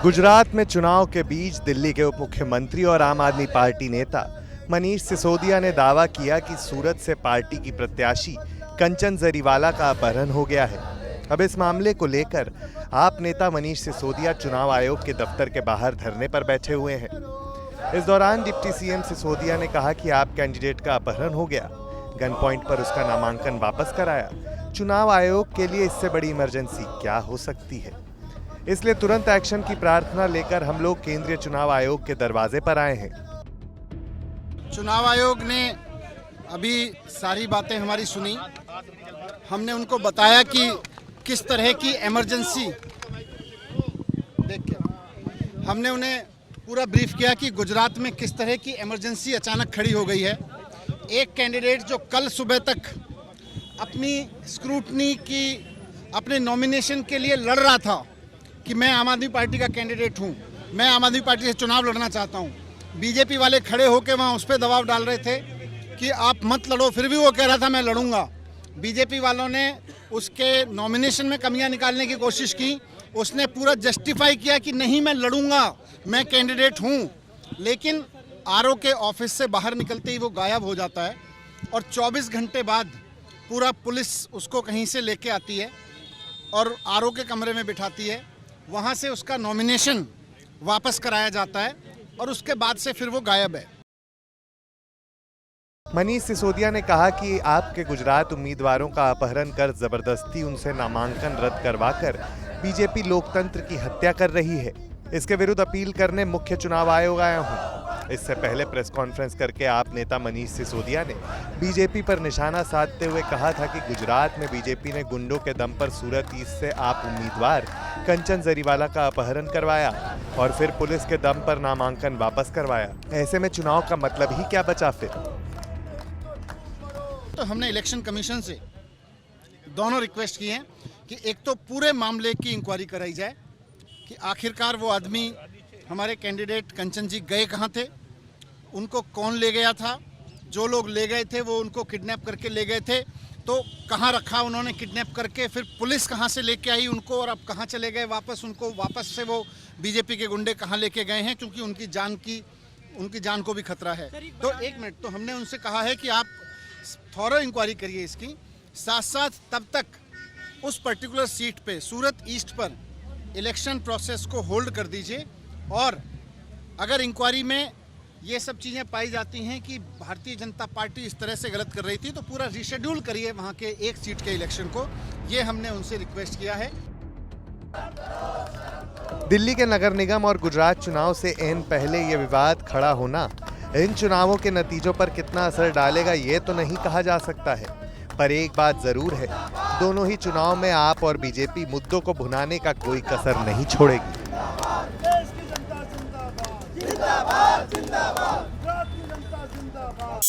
गुजरात में चुनाव के बीच दिल्ली के उप मुख्यमंत्री और आम आदमी पार्टी नेता मनीष सिसोदिया ने दावा किया कि सूरत से पार्टी की प्रत्याशी कंचन जरीवाला का अपहरण हो गया है। अब इस मामले को लेकर आप नेता मनीष सिसोदिया चुनाव आयोग के दफ्तर के बाहर धरने पर बैठे हुए हैं। इस दौरान डिप्टी सीएम सिसोदिया ने कहा कि आप कैंडिडेट का अपहरण हो गया, गन पॉइंट पर उसका नामांकन वापस कराया। चुनाव आयोग के लिए इससे बड़ी इमरजेंसी क्या हो सकती है, इसलिए तुरंत एक्शन की प्रार्थना लेकर हम लोग केंद्रीय चुनाव आयोग के दरवाजे पर आए हैं। चुनाव आयोग ने अभी सारी बातें हमारी सुनी। हमने उनको बताया कि किस तरह की इमरजेंसी हमने उन्हें पूरा ब्रीफ किया कि गुजरात में किस तरह की इमरजेंसी अचानक खड़ी हो गई है। एक कैंडिडेट जो कल सुबह तक अपनी स्क्रूटनी की अपने नॉमिनेशन के लिए लड़ रहा था कि मैं आम आदमी पार्टी का कैंडिडेट हूं, मैं आम आदमी पार्टी से चुनाव लड़ना चाहता हूं, बीजेपी वाले खड़े होकर वहां उस पर दबाव डाल रहे थे कि आप मत लड़ो, फिर भी वो कह रहा था मैं लड़ूंगा। बीजेपी वालों ने उसके नॉमिनेशन में कमियां निकालने की कोशिश की। उसने पूरा जस्टिफाई किया कि नहीं मैं लड़ूंगा, मैं कैंडिडेट हूं। लेकिन आरओ के ऑफिस से बाहर निकलते ही वो गायब हो जाता है और 24 घंटे बाद पूरा पुलिस उसको कहीं से लेके आती है और आरओ के कमरे में बिठाती है। वहाँ से उसका नॉमिनेशन वापस कराया जाता है और उसके बाद से फिर वो गायब है। मनीष सिसोदिया ने कहा कि आपके गुजरात उम्मीदवारों का अपहरण कर जबरदस्ती उनसे नामांकन रद्द करवाकर बीजेपी लोकतंत्र की हत्या कर रही है। इसके विरुद्ध अपील करने मुख्य चुनाव आयोग आया हूं। इससे पहले प्रेस कॉन्फ्रेंस करके आप नेता मनीष सिसोदिया ने बीजेपी पर निशाना साधते हुए कहा था कि गुजरात में बीजेपी ने गुंडों के दम पर सूरत ईस्ट से आप उम्मीदवार कंचन जरीवाला का अपहरण करवाया और फिर पुलिस के दम पर नामांकन वापस करवाया। ऐसे में चुनाव का मतलब ही क्या बचा फिर? तो हमने इलेक्शन कमीशन से दोनों रिक्वेस्ट की हैं कि एक तो पूरे मामले की इंक्वायरी कराई जाए कि आखिरकार वो आदमी हमारे कैंडिडेट कंचन जी गए कहाँ थे, उनको कौन ले गया था, जो लोग ले गए थे वो उनको किडनैप करके ले गए थे तो कहाँ रखा उन्होंने किडनैप करके, फिर पुलिस कहाँ से लेके आई उनको और अब कहाँ चले गए वापस, उनको वापस से वो बीजेपी के गुंडे कहाँ लेके गए हैं, क्योंकि उनकी जान को भी खतरा है। तो एक मिनट, तो हमने उनसे कहा है कि आप थॉरो इंक्वायरी करिए इसकी, साथ साथ तब तक उस पर्टिकुलर सीट पे सूरत ईस्ट पर इलेक्शन प्रोसेस को होल्ड कर दीजिए और अगर इंक्वायरी में ये सब चीज़ें पाई जाती हैं कि भारतीय जनता पार्टी इस तरह से गलत कर रही थी तो पूरा रीशेड्यूल करिए वहाँ के एक सीट के इलेक्शन को। ये हमने उनसे रिक्वेस्ट किया है। दिल्ली के नगर निगम और गुजरात चुनाव से एन पहले ये विवाद खड़ा होना इन चुनावों के नतीजों पर कितना असर डालेगा ये तो नहीं कहा जा सकता है, पर एक बात जरूर है, दोनों ही चुनाव में आप और बीजेपी मुद्दों को भुनाने का कोई कसर नहीं छोड़ेगी। जिंदाबाद जिंदाबाद जिंदाबाद।